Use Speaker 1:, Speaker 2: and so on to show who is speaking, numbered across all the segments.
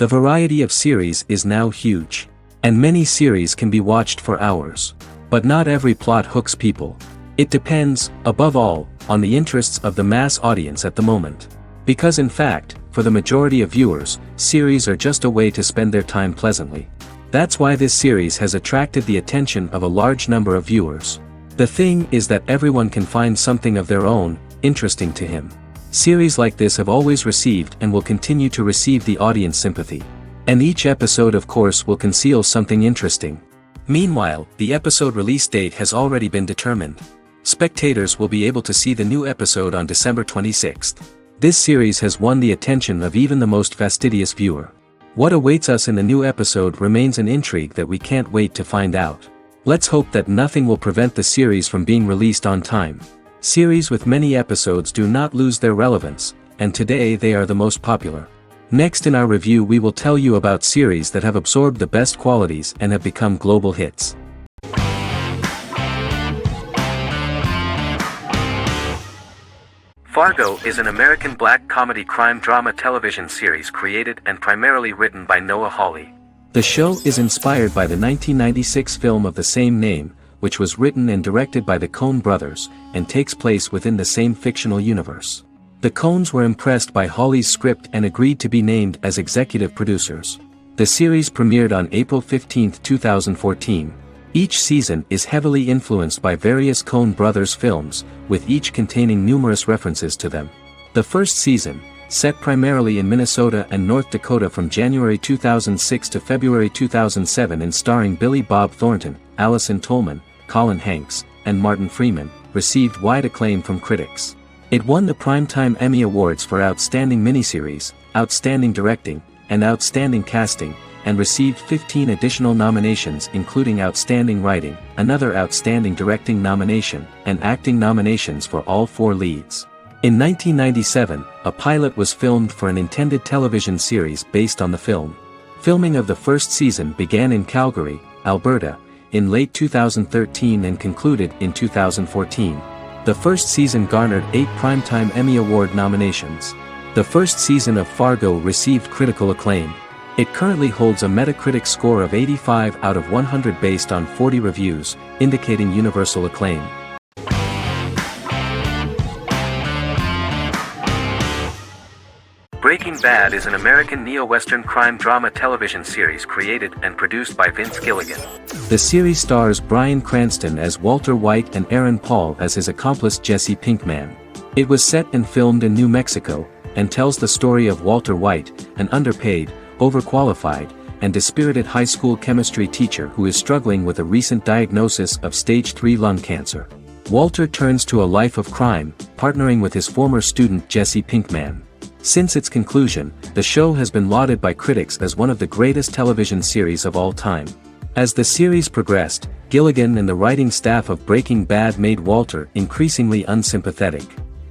Speaker 1: The variety of series is now huge. And many series can be watched for hours. But not every plot hooks people. It depends, above all, on the interests of the mass audience at the moment. Because in fact, for the majority of viewers, series are just a way to spend their time pleasantly. That's why this series has attracted the attention of a large number of viewers. The thing is that everyone can find something of their own, interesting to him. Series like this have always received and will continue to receive the audience sympathy. And each episode of course will conceal something interesting. Meanwhile, the episode release date has already been determined. Spectators will be able to see the new episode on December 26th. This series has won the attention of even the most fastidious viewer. What awaits us in the new episode remains an intrigue that we can't wait to find out. Let's hope that nothing will prevent the series from being released on time. Series with many episodes do not lose their relevance, and today they are the most popular. Next in our review we will tell you about series that have absorbed the best qualities and have become global hits. Fargo is an American black comedy crime drama television series created and primarily written by Noah Hawley. The show is inspired by the 1996 film of the same name, which was written and directed by the Coen brothers, and takes place within the same fictional universe. The Coens were impressed by Hawley's script and agreed to be named as executive producers. The series premiered on April 15, 2014. Each season is heavily influenced by various Coen brothers films, with each containing numerous references to them. The first season, set primarily in Minnesota and North Dakota from January 2006 to February 2007 and starring Billy Bob Thornton, Allison Tolman, Colin Hanks, and Martin Freeman, received wide acclaim from critics. It won the Primetime Emmy Awards for Outstanding Miniseries, Outstanding Directing, and Outstanding Casting, and received 15 additional nominations including Outstanding Writing, another Outstanding Directing nomination, and acting nominations for all 4 leads. In 1997, a pilot was filmed for an intended television series based on the film. Filming of the first season began in Calgary, Alberta, in late 2013 and concluded in 2014. The first season garnered 8 Primetime Emmy Award nominations. The first season of Fargo received critical acclaim. It currently holds a Metacritic score of 85 out of 100 based on 40 reviews, indicating universal acclaim. Breaking Bad is an American neo-Western crime drama television series created and produced by Vince Gilligan. The series stars Bryan Cranston as Walter White and Aaron Paul as his accomplice Jesse Pinkman. It was set and filmed in New Mexico, and tells the story of Walter White, an underpaid, overqualified, and dispirited high school chemistry teacher who is struggling with a recent diagnosis of stage 3 lung cancer. Walter turns to a life of crime, partnering with his former student Jesse Pinkman. Since its conclusion, the show has been lauded by critics as one of the greatest television series of all time. As the series progressed, Gilligan and the writing staff of Breaking Bad made Walter increasingly unsympathetic.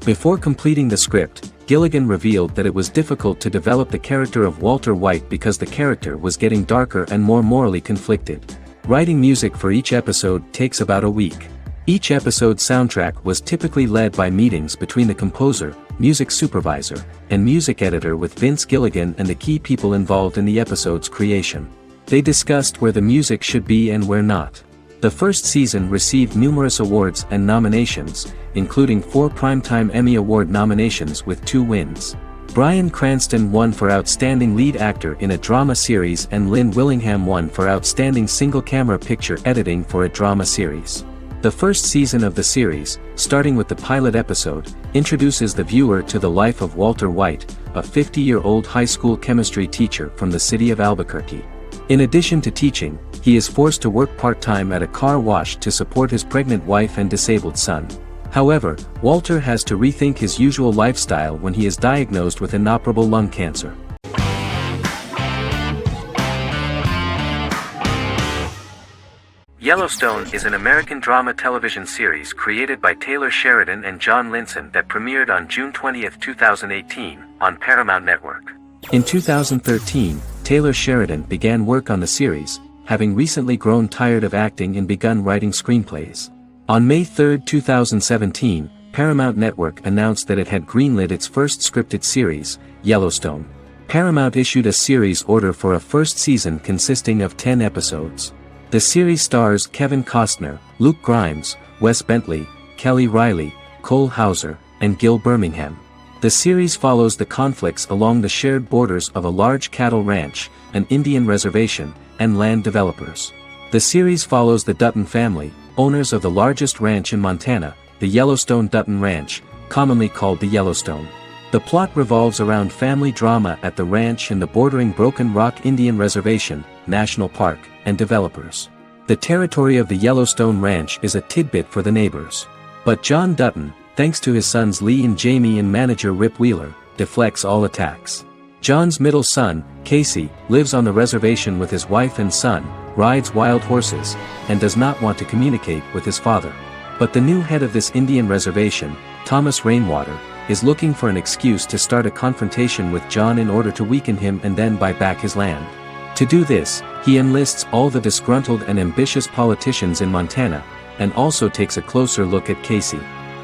Speaker 1: Before completing the script, Gilligan revealed that it was difficult to develop the character of Walter White because the character was getting darker and more morally conflicted. Writing music for each episode takes about a week. Each episode's soundtrack was typically led by meetings between the composer, music supervisor, and music editor with Vince Gilligan and the key people involved in the episode's creation. They discussed where the music should be and where not. The first season received numerous awards and nominations, including 4 Primetime Emmy Award nominations with 2 wins. Bryan Cranston won for Outstanding Lead Actor in a Drama Series and Lynn Willingham won for Outstanding Single-Camera Picture Editing for a Drama Series. The first season of the series, starting with the pilot episode, introduces the viewer to the life of Walter White, a 50-year-old high school chemistry teacher from the city of Albuquerque. In addition to teaching, he is forced to work part-time at a car wash to support his pregnant wife and disabled son. However, Walter has to rethink his usual lifestyle when he is diagnosed with inoperable lung cancer. Yellowstone is an American drama television series created by Taylor Sheridan and John Linson that premiered on June 20, 2018, on Paramount Network. In 2013, Taylor Sheridan began work on the series, having recently grown tired of acting and begun writing screenplays. On May 3, 2017, Paramount Network announced that it had greenlit its first scripted series, Yellowstone. Paramount issued a series order for a first season consisting of 10 episodes. The series stars Kevin Costner, Luke Grimes, Wes Bentley, Kelly Riley, Cole Hauser, and Gil Birmingham. The series follows the conflicts along the shared borders of a large cattle ranch, an Indian reservation, and land developers. The series follows the Dutton family, owners of the largest ranch in Montana, the Yellowstone Dutton Ranch, commonly called the Yellowstone. The plot revolves around family drama at the ranch and the bordering Broken Rock Indian Reservation, National Park, and developers. The territory of the Yellowstone Ranch is a tidbit for the neighbors. But John Dutton, thanks to his sons Lee and Jamie and manager Rip Wheeler, deflects all attacks. John's middle son, Casey, lives on the reservation with his wife and son, rides wild horses, and does not want to communicate with his father. But the new head of this Indian reservation, Thomas Rainwater, is looking for an excuse to start a confrontation with John in order to weaken him and then buy back his land. To do this, he enlists all the disgruntled and ambitious politicians in Montana, and also takes a closer look at Casey.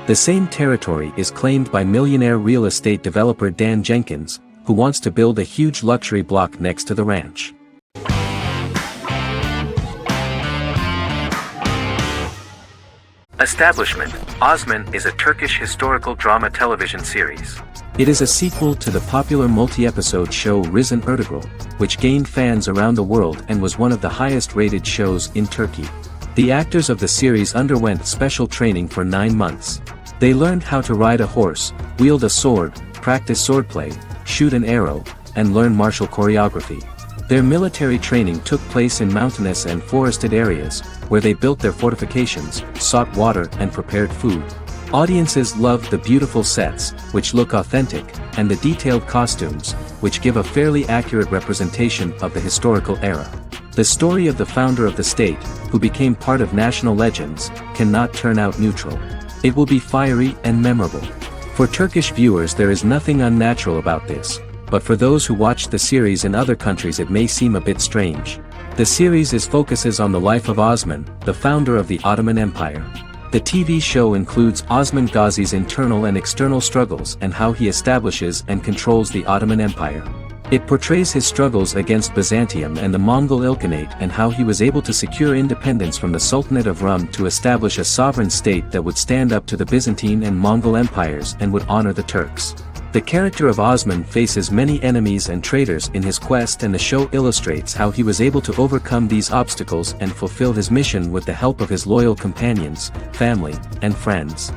Speaker 1: The same territory is claimed by millionaire real estate developer Dan Jenkins, who wants to build a huge luxury block next to the ranch.
Speaker 2: Establishment. Osman is a Turkish historical drama television series.
Speaker 1: It is a sequel to the popular multi-episode show Risen Ertugrul, which gained fans around the world and was one of the highest-rated shows in Turkey. The actors of the series underwent special training for 9 months. They learned how to ride a horse, wield a sword, practice swordplay, shoot an arrow, and learn martial choreography. Their military training took place in mountainous and forested areas, where they built their fortifications, sought water and prepared food. Audiences loved the beautiful sets, which look authentic, and the detailed costumes, which give a fairly accurate representation of the historical era. The story of the founder of the state, who became part of national legends, cannot turn out neutral. It will be fiery and memorable. For Turkish viewers there is nothing unnatural about this, but for those who watched the series in other countries it may seem a bit strange. The series focuses on the life of Osman, the founder of the Ottoman Empire. The TV show includes Osman Ghazi's internal and external struggles and how he establishes and controls the Ottoman Empire. It portrays his struggles against Byzantium and the Mongol Ilkhanate and how he was able to secure independence from the Sultanate of Rum to establish a sovereign state that would stand up to the Byzantine and Mongol empires and would honor the Turks. The character of Osman faces many enemies and traitors in his quest, and the show illustrates how he was able to overcome these obstacles and fulfill his mission with the help of his loyal companions, family, and friends.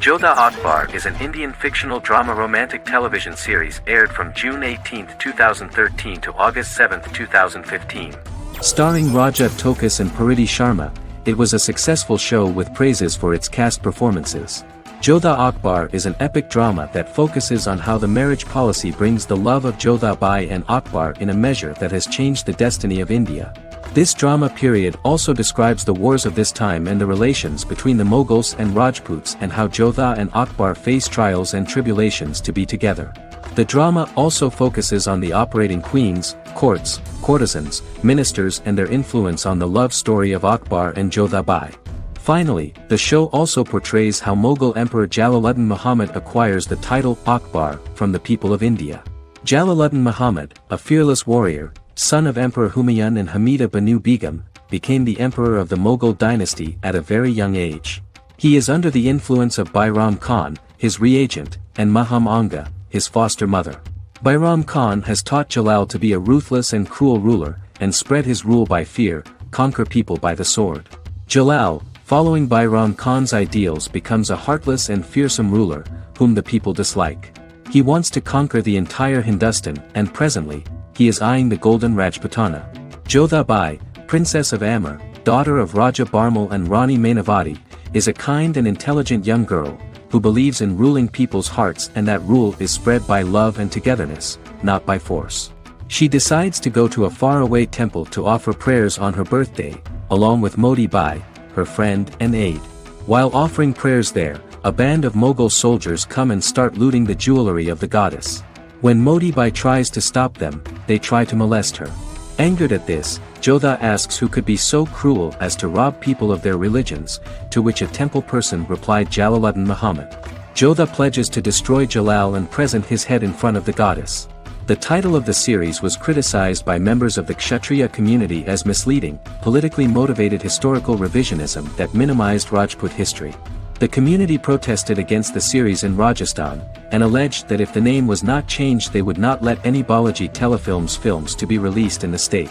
Speaker 2: Jodha Akbar is an Indian fictional drama romantic television series aired from June 18, 2013 to August 7, 2015.
Speaker 1: Starring Raja Tokas and Pariti Sharma, it was a successful show with praises for its cast performances. Jodha Akbar is an epic drama that focuses on how the marriage policy brings the love of Jodha Bai and Akbar in a measure that has changed the destiny of India. This drama period also describes the wars of this time and the relations between the Mughals and Rajputs and how Jodha and Akbar face trials and tribulations to be together. The drama also focuses on the operating queens, courts, courtesans, ministers and their influence on the love story of Akbar and Jodha Bai. Finally, the show also portrays how Mughal Emperor Jalaluddin Muhammad acquires the title Akbar from the people of India. Jalaluddin Muhammad, a fearless warrior, son of Emperor Humayun and Hamida Banu Begum, became the emperor of the Mughal dynasty at a very young age. He is under the influence of Bairam Khan, his reagent, and Maham Anga, his foster mother. Bairam Khan has taught Jalal to be a ruthless and cruel ruler, and spread his rule by fear, conquer people by the sword. Jalal, following Bairam Khan's ideals, becomes a heartless and fearsome ruler, whom the people dislike. He wants to conquer the entire Hindustan, and presently, he is eyeing the Golden Rajputana. Jodha Bai, Princess of Amber, daughter of Raja Barmal and Rani Mainavati, is a kind and intelligent young girl, who believes in ruling people's hearts and that rule is spread by love and togetherness, not by force. She decides to go to a faraway temple to offer prayers on her birthday, along with Modi Bai, her friend and aide. While offering prayers there, a band of Mughal soldiers come and start looting the jewelry of the goddess. When Modi Bai tries to stop them, they try to molest her. Angered at this, Jodha asks who could be so cruel as to rob people of their religions, to which a temple person replied Jalaluddin Muhammad. Jodha pledges to destroy Jalal and present his head in front of the goddess. The title of the series was criticized by members of the Kshatriya community as misleading, politically motivated historical revisionism that minimized Rajput history. The community protested against the series in Rajasthan, and alleged that if the name was not changed they would not let any Balaji Telefilms films to be released in the state.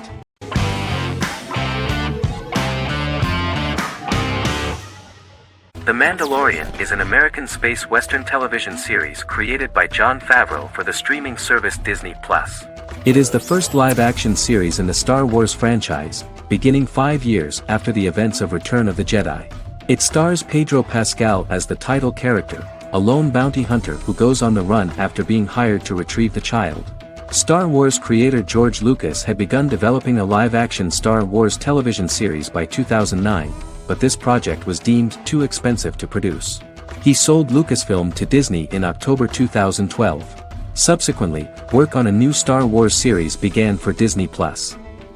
Speaker 2: The Mandalorian is an American space western television series created by Jon Favreau for the streaming service Disney+.
Speaker 1: It is the first live-action series in the Star Wars franchise, beginning 5 years after the events of Return of the Jedi. It stars Pedro Pascal as the title character, a lone bounty hunter who goes on the run after being hired to retrieve the child. Star Wars creator George Lucas had begun developing a live-action Star Wars television series by 2009, but this project was deemed too expensive to produce. He sold Lucasfilm to Disney in October 2012. Subsequently, work on a new Star Wars series began for Disney+.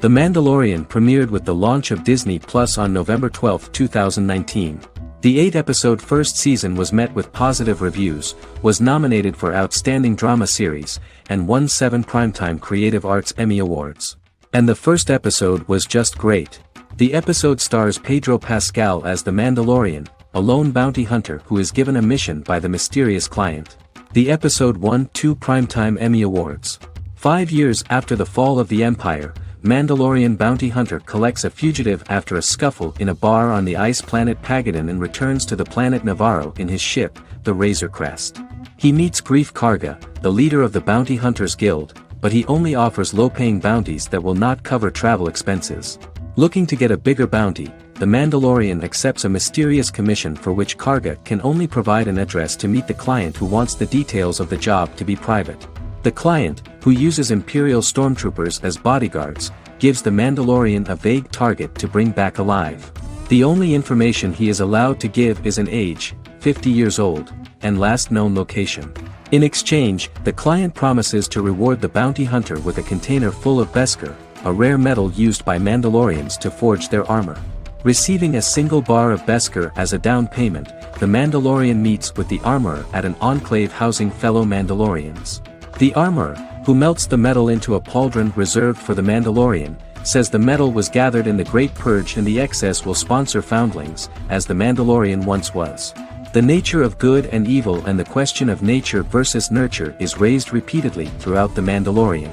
Speaker 1: The Mandalorian premiered with the launch of Disney Plus on November 12, 2019. The 8-episode first season was met with positive reviews, was nominated for Outstanding Drama Series, and won 7 Primetime Creative Arts Emmy Awards. And the first episode was just great. The episode stars Pedro Pascal as the Mandalorian, a lone bounty hunter who is given a mission by the mysterious client. The episode won 2 Primetime Emmy Awards. 5 years after the fall of the Empire, Mandalorian bounty hunter collects a fugitive after a scuffle in a bar on the ice planet Pagadan and returns to the planet Navarro in his ship, the Razor Crest. He meets Grief Karga, the leader of the Bounty Hunters Guild, but he only offers low-paying bounties that will not cover travel expenses. Looking to get a bigger bounty, the Mandalorian accepts a mysterious commission for which Karga can only provide an address to meet the client who wants the details of the job to be private. The client, who uses Imperial stormtroopers as bodyguards, gives the Mandalorian a vague target to bring back alive. The only information he is allowed to give is an age, 50 years old, and last known location. In exchange, the client promises to reward the bounty hunter with a container full of Beskar, a rare metal used by Mandalorians to forge their armor. Receiving a single bar of Beskar as a down payment, the Mandalorian meets with the armorer at an enclave housing fellow Mandalorians. The armorer, who melts the metal into a pauldron reserved for the Mandalorian, says the metal was gathered in the Great Purge and the excess will sponsor foundlings, as the Mandalorian once was. The nature of good and evil and the question of nature versus nurture is raised repeatedly throughout the Mandalorian.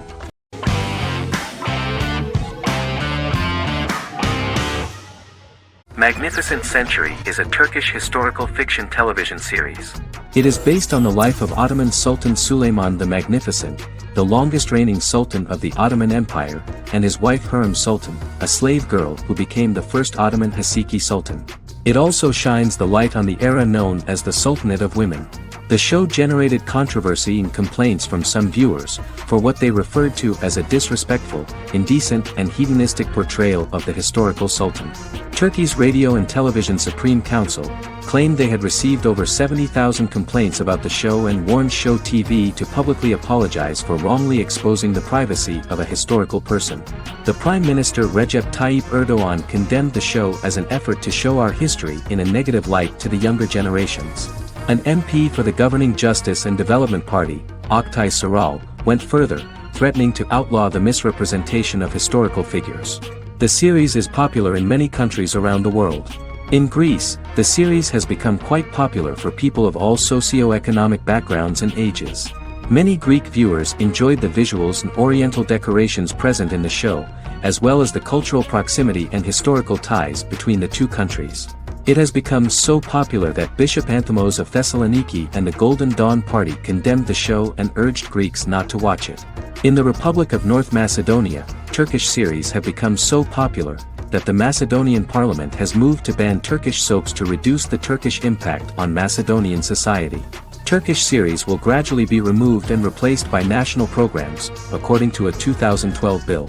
Speaker 2: Magnificent Century is a Turkish historical fiction television series.
Speaker 1: It is based on the life of Ottoman Sultan Süleyman the Magnificent, the longest reigning sultan of the Ottoman Empire, and his wife Hürrem Sultan, a slave girl who became the first Ottoman Haseki Sultan. It also shines the light on the era known as the Sultanate of Women. The show generated controversy and complaints from some viewers, for what they referred to as a disrespectful, indecent and hedonistic portrayal of the historical sultan. Turkey's Radio and Television Supreme Council claimed they had received over 70,000 complaints about the show and warned Show TV to publicly apologize for wrongly exposing the privacy of a historical person. The Prime Minister Recep Tayyip Erdogan condemned the show as an effort to show our history in a negative light to the younger generations. An MP for the governing Justice and Development Party, Oktay Saral, went further, threatening to outlaw the misrepresentation of historical figures. The series is popular in many countries around the world. In Greece, the series has become quite popular for people of all socio-economic backgrounds and ages. Many Greek viewers enjoyed the visuals and oriental decorations present in the show, as well as the cultural proximity and historical ties between the two countries. It has become so popular that Bishop Anthemos of Thessaloniki and the Golden Dawn Party condemned the show and urged Greeks not to watch it. In the Republic of North Macedonia, Turkish series have become so popular that the Macedonian parliament has moved to ban Turkish soaps to reduce the Turkish impact on Macedonian society. Turkish series will gradually be removed and replaced by national programs, according to a 2012 bill.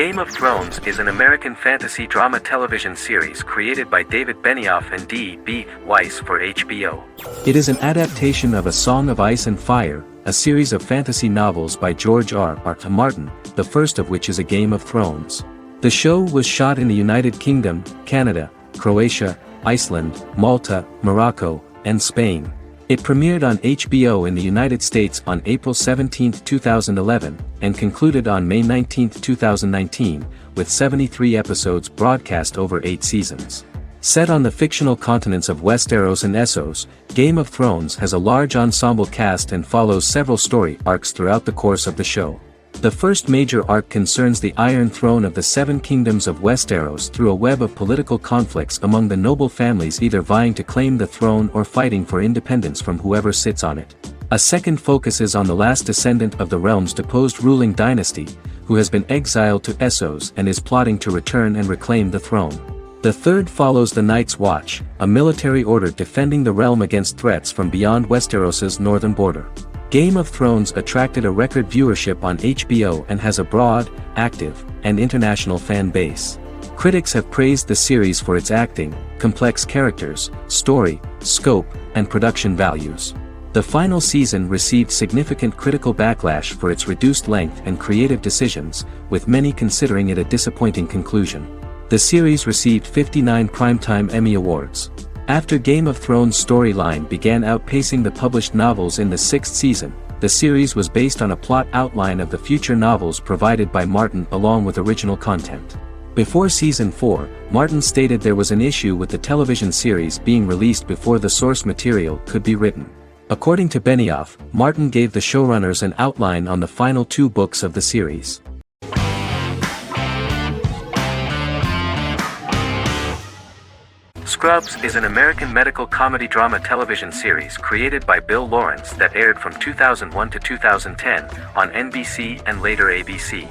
Speaker 2: Game of Thrones is an American fantasy drama television series created by David Benioff and D.B. Weiss for HBO.
Speaker 1: It is an adaptation of A Song of Ice and Fire, a series of fantasy novels by George R. R. Martin, the first of which is A Game of Thrones. The show was shot in the United Kingdom, Canada, Croatia, Iceland, Malta, Morocco, and Spain. It premiered on HBO in the United States on April 17, 2011, and concluded on May 19, 2019, with 73 episodes broadcast over 8 seasons. Set on the fictional continents of Westeros and Essos, Game of Thrones has a large ensemble cast and follows several story arcs throughout the course of the show. The first major arc concerns the Iron Throne of the Seven Kingdoms of Westeros through a web of political conflicts among the noble families either vying to claim the throne or fighting for independence from whoever sits on it. A second focuses on the last descendant of the realm's deposed ruling dynasty, who has been exiled to Essos and is plotting to return and reclaim the throne. The third follows the Night's Watch, a military order defending the realm against threats from beyond Westeros's northern border. Game of Thrones attracted a record viewership on HBO and has a broad, active, and international fan base. Critics have praised the series for its acting, complex characters, story, scope, and production values. The final season received significant critical backlash for its reduced length and creative decisions, with many considering it a disappointing conclusion. The series received 59 Primetime Emmy Awards. After Game of Thrones' storyline began outpacing the published novels in the 6th season, the series was based on a plot outline of the future novels provided by Martin along with original content. Before Season 4, Martin stated there was an issue with the television series being released before the source material could be written. According to Benioff, Martin gave the showrunners an outline on the final 2 books of the series.
Speaker 2: Scrubs is an American medical comedy drama television series created by Bill Lawrence that aired from 2001 to 2010 on NBC and later ABC.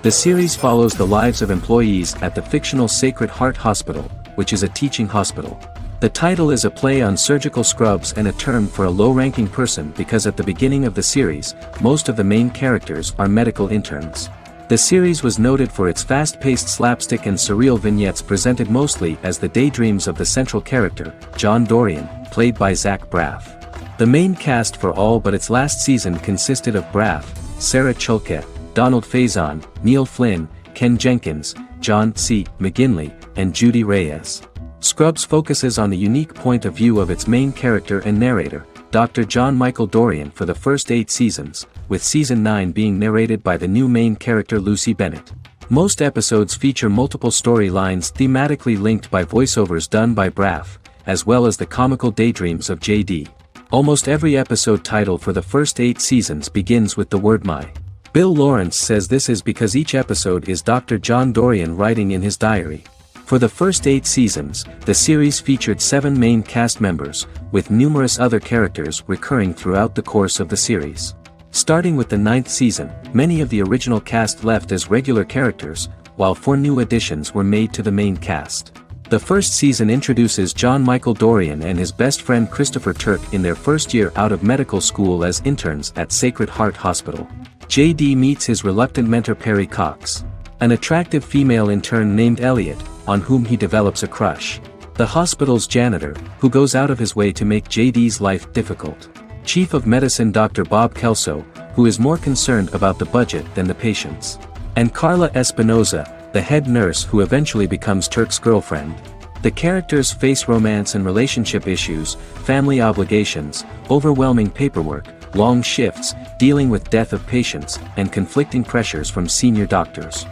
Speaker 1: The series follows the lives of employees at the fictional Sacred Heart Hospital, which is a teaching hospital. The title is a play on surgical scrubs and a term for a low-ranking person because at the beginning of the series, most of the main characters are medical interns. The series was noted for its fast-paced slapstick and surreal vignettes presented mostly as the daydreams of the central character, John Dorian, played by Zach Braff. The main cast for all but its last season consisted of Braff, Sarah Chalke, Donald Faison, Neil Flynn, Ken Jenkins, John C. McGinley, and Judy Reyes. Scrubs focuses on the unique point of view of its main character and narrator, Dr. John Michael Dorian for the first 8 seasons, with Season 9 being narrated by the new main character Lucy Bennett. Most episodes feature multiple storylines thematically linked by voiceovers done by Braff, as well as the comical daydreams of JD. Almost every episode title for the first 8 seasons begins with the word my. Bill Lawrence says this is because each episode is Dr. John Dorian writing in his diary. For the first 8 seasons, the series featured 7 main cast members, with numerous other characters recurring throughout the course of the series. Starting with the 9th season, many of the original cast left as regular characters, while 4 new additions were made to the main cast. The first season introduces John Michael Dorian and his best friend Christopher Turk in their first year out of medical school as interns at Sacred Heart Hospital. JD meets his reluctant mentor Perry Cox, an attractive female intern named Elliot, on whom he develops a crush. The hospital's janitor, who goes out of his way to make JD's life difficult. Chief of Medicine Dr. Bob Kelso, who is more concerned about the budget than the patients. And Carla Espinoza, the head nurse who eventually becomes Turk's girlfriend. The characters face romance and relationship issues, family obligations, overwhelming paperwork, long shifts, dealing with death of patients, and conflicting pressures from senior doctors.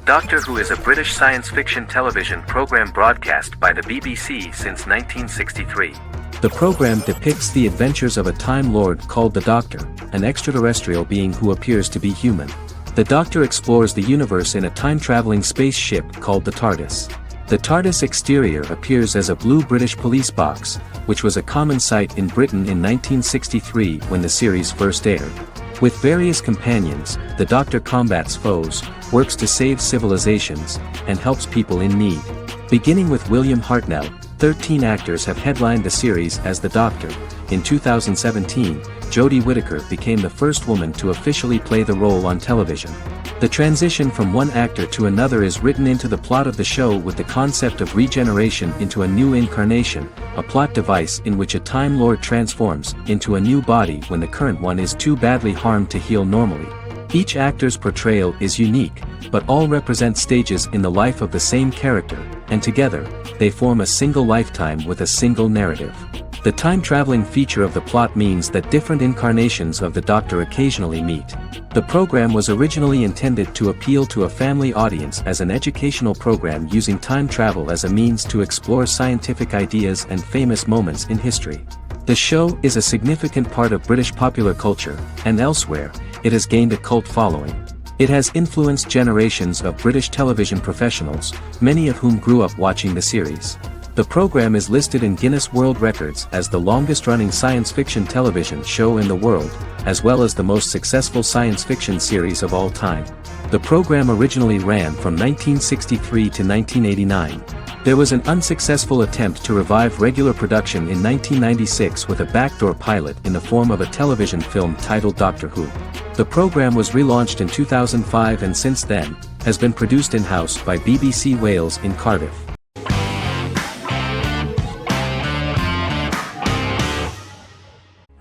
Speaker 2: Doctor Who is a British science fiction television program broadcast by the BBC since 1963.
Speaker 1: The program depicts the adventures of a Time Lord called the Doctor, an extraterrestrial being who appears to be human. The Doctor explores the universe in a time-traveling spaceship called the TARDIS. The TARDIS exterior appears as a blue British police box, which was a common sight in Britain in 1963 when the series first aired. With various companions, the Doctor combats foes, works to save civilizations, and helps people in need. Beginning with William Hartnell, 13 actors have headlined the series as the Doctor. In 2017, Jodie Whittaker became the first woman to officially play the role on television. The transition from one actor to another is written into the plot of the show with the concept of regeneration into a new incarnation, a plot device in which a Time Lord transforms into a new body when the current one is too badly harmed to heal normally. Each actor's portrayal is unique, but all represent stages in the life of the same character, and together, they form a single lifetime with a single narrative. The time-traveling feature of the plot means that different incarnations of the Doctor occasionally meet. The program was originally intended to appeal to a family audience as an educational program using time travel as a means to explore scientific ideas and famous moments in history. The show is a significant part of British popular culture, and elsewhere, it has gained a cult following. It has influenced generations of British television professionals, many of whom grew up watching the series. The program is listed in Guinness World Records as the longest-running science fiction television show in the world, as well as the most successful science fiction series of all time. The program originally ran from 1963 to 1989. There was an unsuccessful attempt to revive regular production in 1996 with a backdoor pilot in the form of a television film titled Doctor Who. The program was relaunched in 2005 and since then, has been produced in-house by BBC Wales in Cardiff.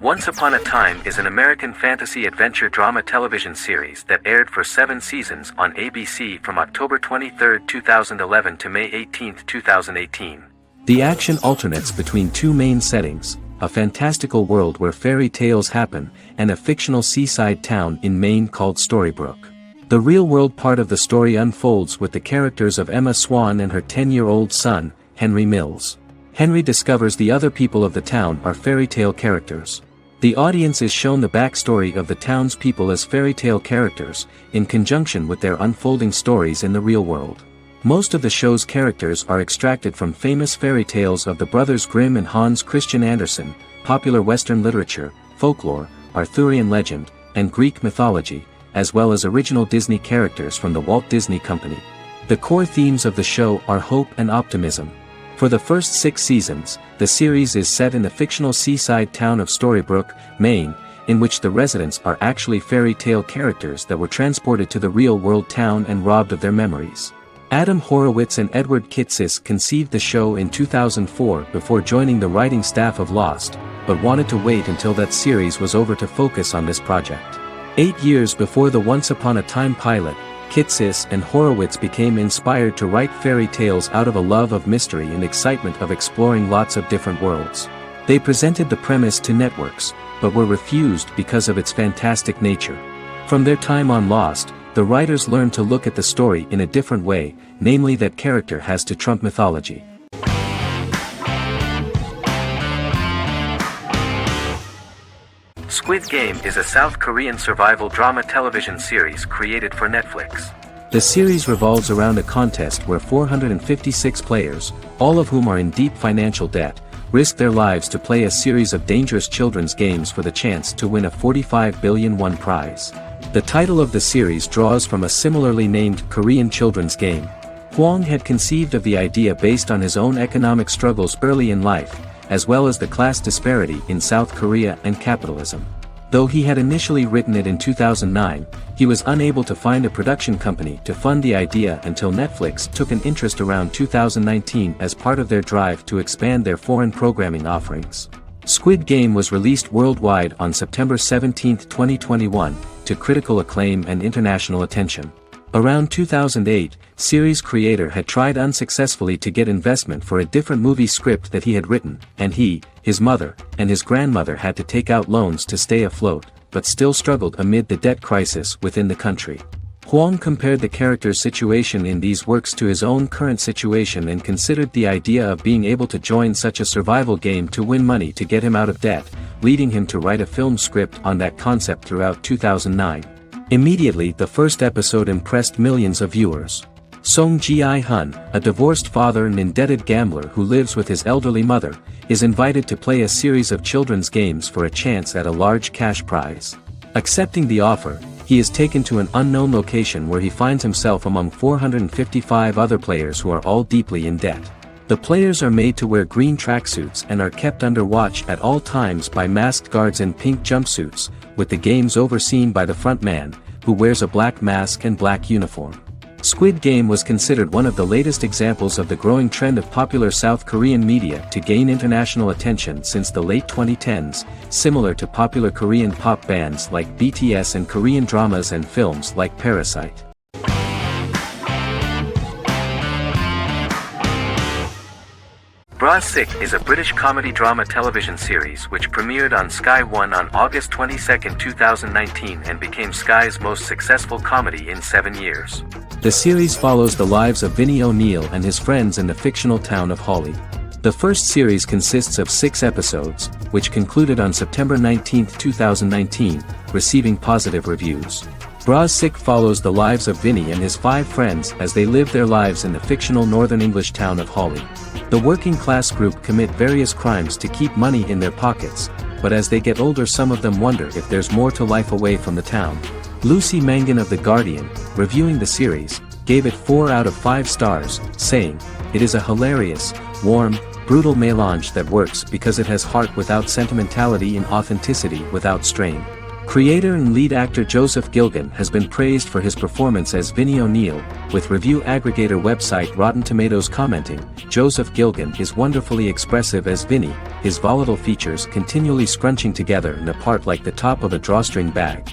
Speaker 2: Once Upon a Time is an American fantasy adventure drama television series that aired for 7 seasons on ABC from October 23, 2011 to May 18, 2018.
Speaker 1: The action alternates between two main settings, a fantastical world where fairy tales happen, and a fictional seaside town in Maine called Storybrooke. The real-world part of the story unfolds with the characters of Emma Swan and her 10-year-old son, Henry Mills. Henry discovers the other people of the town are fairy tale characters. The audience is shown the backstory of the townspeople as fairy tale characters, in conjunction with their unfolding stories in the real world. Most of the show's characters are extracted from famous fairy tales of the Brothers Grimm and Hans Christian Andersen, popular Western literature, folklore, Arthurian legend, and Greek mythology, as well as original Disney characters from the Walt Disney Company. The core themes of the show are hope and optimism. For the first 6 seasons, the series is set in the fictional seaside town of Storybrooke, Maine, in which the residents are actually fairy tale characters that were transported to the real-world town and robbed of their memories. Adam Horowitz and Edward Kitsis conceived the show in 2004 before joining the writing staff of Lost, but wanted to wait until that series was over to focus on this project. 8 years before the Once Upon a Time pilot, Kitsis and Horowitz became inspired to write fairy tales out of a love of mystery and excitement of exploring lots of different worlds. They presented the premise to networks, but were refused because of its fantastic nature. From their time on Lost, the writers learned to look at the story in a different way, namely that character has to trump mythology.
Speaker 2: Squid Game is a South Korean survival drama television series created for Netflix.
Speaker 1: The series revolves around a contest where 456 players, all of whom are in deep financial debt, risk their lives to play a series of dangerous children's games for the chance to win a 45 billion won prize. The title of the series draws from a similarly named Korean children's game. Hwang had conceived of the idea based on his own economic struggles early in life, as well as the class disparity in South Korea and capitalism. Though he had initially written it in 2009, he was unable to find a production company to fund the idea until Netflix took an interest around 2019 as part of their drive to expand their foreign programming offerings. Squid Game was released worldwide on September 17, 2021, to critical acclaim and international attention. Around 2008, series creator had tried unsuccessfully to get investment for a different movie script that he had written, and he, his mother, and his grandmother had to take out loans to stay afloat, but still struggled amid the debt crisis within the country. Hwang compared the character's situation in these works to his own current situation and considered the idea of being able to join such a survival game to win money to get him out of debt, leading him to write a film script on that concept throughout 2009. Immediately the first episode impressed millions of viewers. Song Ji-hun, a divorced father and indebted gambler who lives with his elderly mother, is invited to play a series of children's games for a chance at a large cash prize. Accepting the offer, he is taken to an unknown location where he finds himself among 455 other players who are all deeply in debt. The players are made to wear green tracksuits and are kept under watch at all times by masked guards in pink jumpsuits, with the games overseen by the front man, who wears a black mask and black uniform. Squid Game was considered one of the latest examples of the growing trend of popular South Korean media to gain international attention since the late 2010s, similar to popular Korean pop bands like BTS and Korean dramas and films like Parasite.
Speaker 2: Bra Sick is a British comedy drama television series which premiered on Sky One on August 22, 2019 and became Sky's most successful comedy in 7 years.
Speaker 1: The series follows the lives of Vinny O'Neill and his friends in the fictional town of Hawley. The first series consists of 6 episodes, which concluded on September 19, 2019, receiving positive reviews. Bra Sick follows the lives of Vinny and his 5 friends as they live their lives in the fictional Northern English town of Hawley. The working class group commit various crimes to keep money in their pockets, but as they get older some of them wonder if there's more to life away from the town. Lucy Mangan of The Guardian, reviewing the series, gave it 4 out of 5 stars, saying, "It is a hilarious, warm, brutal melange that works because it has heart without sentimentality and authenticity without strain." Creator and lead actor Joseph Gilgun has been praised for his performance as Vinny O'Neill, with review aggregator website Rotten Tomatoes commenting, "Joseph Gilgun is wonderfully expressive as Vinny, his volatile features continually scrunching together and apart like the top of a drawstring bag."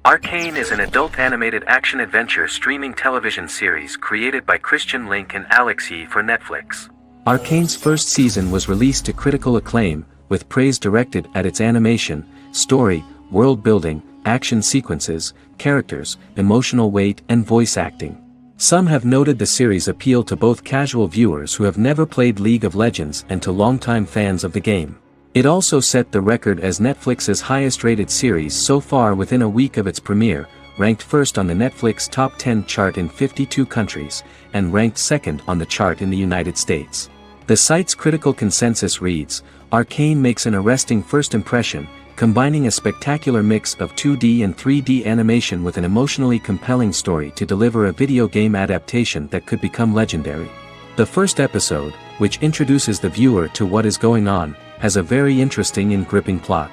Speaker 2: Arcane is an adult animated action-adventure streaming television series created by Christian Link and Alex Yee for Netflix.
Speaker 1: Arcane's first season was released to critical acclaim, with praise directed at its animation, story, world building, action sequences, characters, emotional weight and voice acting. Some have noted the series appeal to both casual viewers who have never played League of Legends and to longtime fans of the game. It also set the record as Netflix's highest-rated series so far within a week of its premiere, ranked first on the Netflix Top 10 chart in 52 countries, and ranked second on the chart in the United States. The site's critical consensus reads, "Arcane makes an arresting first impression, combining a spectacular mix of 2D and 3D animation with an emotionally compelling story to deliver a video game adaptation that could become legendary." The first episode, which introduces the viewer to what is going on, has a very interesting and gripping plot.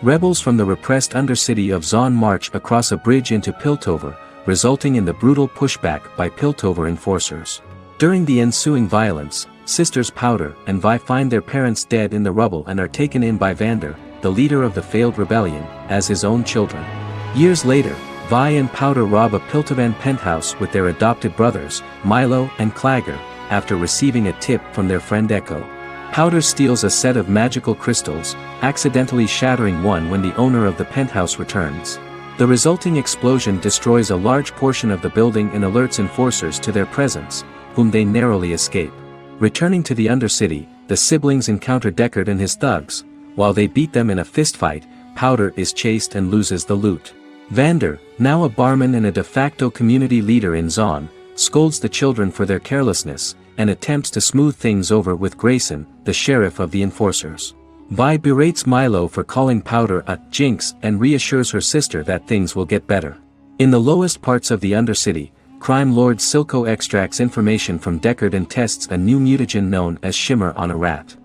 Speaker 1: Rebels from the repressed undercity of Zon march across a bridge into Piltover, resulting in the brutal pushback by Piltover enforcers. During the ensuing violence, sisters Powder and Vi find their parents dead in the rubble and are taken in by Vander, the leader of the failed rebellion, as his own children. Years later, Vi and Powder rob a Piltovan penthouse with their adopted brothers, Milo and Clagger, after receiving a tip from their friend Echo. Powder steals a set of magical crystals, accidentally shattering one when the owner of the penthouse returns. The resulting explosion destroys a large portion of the building and alerts enforcers to their presence, whom they narrowly escape. Returning to the Undercity, the siblings encounter Deckard and his thugs. While they beat them in a fistfight, Powder is chased and loses the loot. Vander, now a barman and a de facto community leader in Zon, scolds the children for their carelessness, and attempts to smooth things over with Grayson, the sheriff of the enforcers. Vi berates Milo for calling Powder a jinx and reassures her sister that things will get better. In the lowest parts of the Undercity, crime lord Silco extracts information from Deckard and tests a new mutagen known as Shimmer on a rat.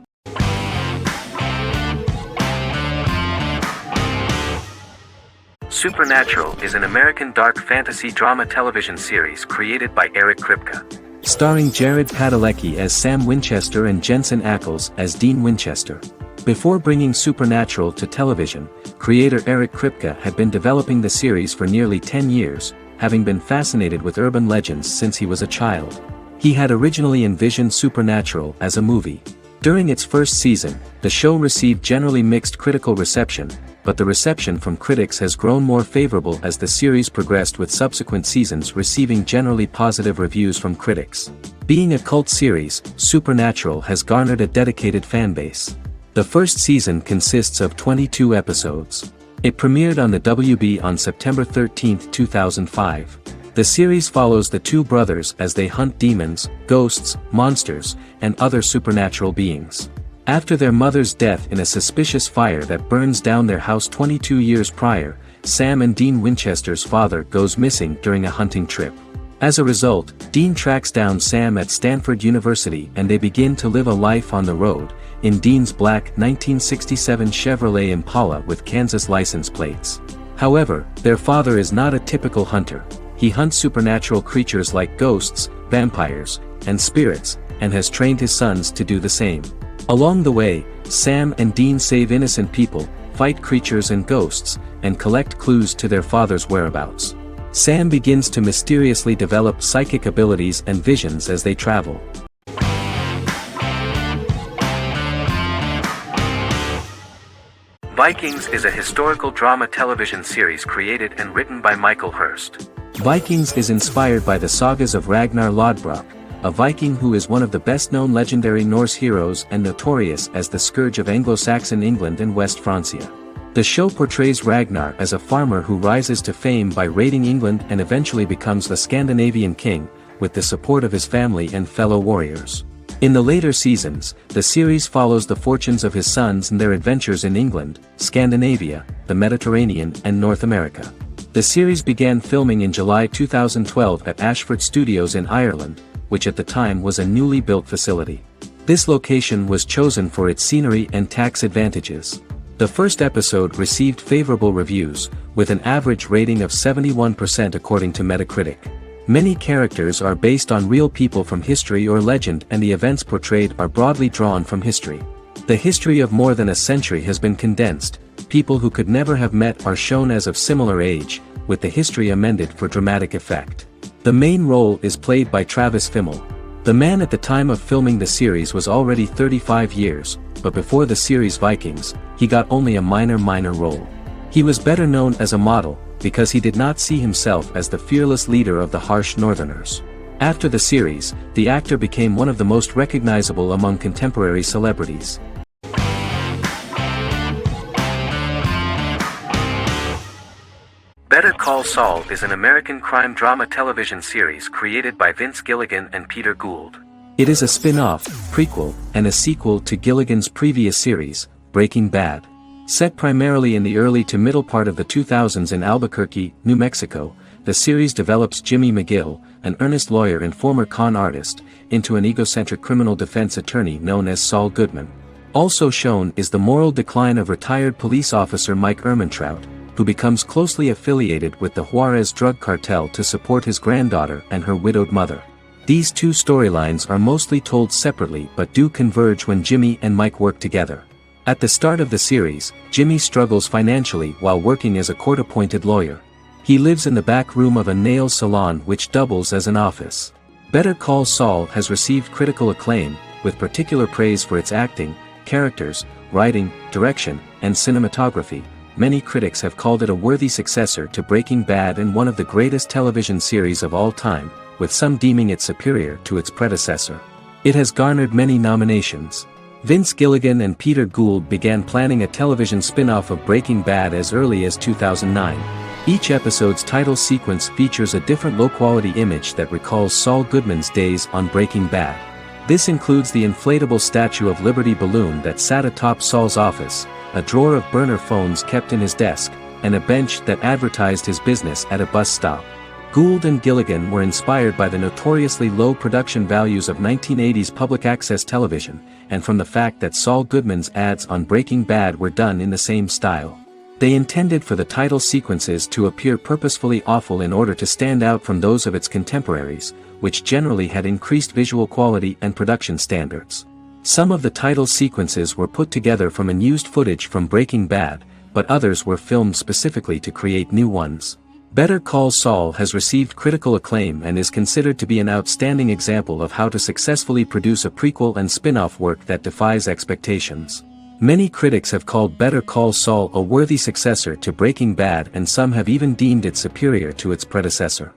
Speaker 2: Supernatural is an American dark fantasy drama television series created by Eric Kripke.
Speaker 1: Starring Jared Padalecki as Sam Winchester and Jensen Ackles as Dean Winchester. Before bringing Supernatural to television, creator Eric Kripke had been developing the series for nearly 10 years, having been fascinated with urban legends since he was a child. He had originally envisioned Supernatural as a movie. During its first season, the show received generally mixed critical reception, but the reception from critics has grown more favorable as the series progressed, with subsequent seasons receiving generally positive reviews from critics. Being a cult series, Supernatural has garnered a dedicated fanbase. The first season consists of 22 episodes. It premiered on the WB on September 13, 2005. The series follows the two brothers as they hunt demons, ghosts, monsters, and other supernatural beings. After their mother's death in a suspicious fire that burns down their house 22 years prior, Sam and Dean Winchester's father goes missing during a hunting trip. As a result, Dean tracks down Sam at Stanford University and they begin to live a life on the road, in Dean's black 1967 Chevrolet Impala with Kansas license plates. However, their father is not a typical hunter. He hunts supernatural creatures like ghosts, vampires, and spirits, and has trained his sons to do the same. Along the way, Sam and Dean save innocent people, fight creatures and ghosts, and collect clues to their father's whereabouts. Sam begins to mysteriously develop psychic abilities and visions as they travel.
Speaker 2: Vikings is a historical drama television series created and written by Michael Hurst.
Speaker 1: Vikings is inspired by the sagas of Ragnar Lodbrok, a Viking who is one of the best-known legendary Norse heroes and notorious as the scourge of Anglo-Saxon England and West Francia. The show portrays Ragnar as a farmer who rises to fame by raiding England and eventually becomes the Scandinavian king, with the support of his family and fellow warriors. In the later seasons, the series follows the fortunes of his sons and their adventures in England, Scandinavia, the Mediterranean and North America. The series began filming in July 2012 at Ashford Studios in Ireland, which at the time was a newly built facility. This location was chosen for its scenery and tax advantages. The first episode received favorable reviews, with an average rating of 71% according to Metacritic. Many characters are based on real people from history or legend and the events portrayed are broadly drawn from history. The history of more than a century has been condensed, people who could never have met are shown as of similar age, with the history amended for dramatic effect. The main role is played by Travis Fimmel. The man at the time of filming the series was already 35 years, but before the series Vikings, he got only a minor role. He was better known as a model, because he did not see himself as the fearless leader of the harsh Northerners. After the series, the actor became one of the most recognizable among contemporary celebrities.
Speaker 2: Better Call Saul is an American crime drama television series created by Vince Gilligan and Peter Gould.
Speaker 1: It is a spin-off, prequel, and a sequel to Gilligan's previous series, Breaking Bad. Set primarily in the early to middle part of the 2000s in Albuquerque, New Mexico, the series develops Jimmy McGill, an earnest lawyer and former con artist, into an egocentric criminal defense attorney known as Saul Goodman. Also shown is the moral decline of retired police officer Mike Ehrmantraut, who becomes closely affiliated with the Juarez drug cartel to support his granddaughter and her widowed mother. These two storylines are mostly told separately but do converge when Jimmy and Mike work together. At the start of the series, Jimmy struggles financially while working as a court-appointed lawyer. He lives in the back room of a nail salon which doubles as an office. Better Call Saul has received critical acclaim, with particular praise for its acting, characters, writing, direction, and cinematography. Many critics have called it a worthy successor to Breaking Bad and one of the greatest television series of all time, with some deeming it superior to its predecessor. It has garnered many nominations. Vince Gilligan and Peter Gould began planning a television spin-off of Breaking Bad as early as 2009. Each episode's title sequence features a different low-quality image that recalls Saul Goodman's days on Breaking Bad. This includes the inflatable Statue of Liberty balloon that sat atop Saul's office, a drawer of burner phones kept in his desk, and a bench that advertised his business at a bus stop. Gould and Gilligan were inspired by the notoriously low production values of 1980s public access television, and from the fact that Saul Goodman's ads on Breaking Bad were done in the same style. They intended for the title sequences to appear purposefully awful in order to stand out from those of its contemporaries, which generally had increased visual quality and production standards. Some of the title sequences were put together from unused footage from Breaking Bad, but others were filmed specifically to create new ones. Better Call Saul has received critical acclaim and is considered to be an outstanding example of how to successfully produce a prequel and spin-off work that defies expectations. Many critics have called Better Call Saul a worthy successor to Breaking Bad and some have even deemed it superior to its predecessor.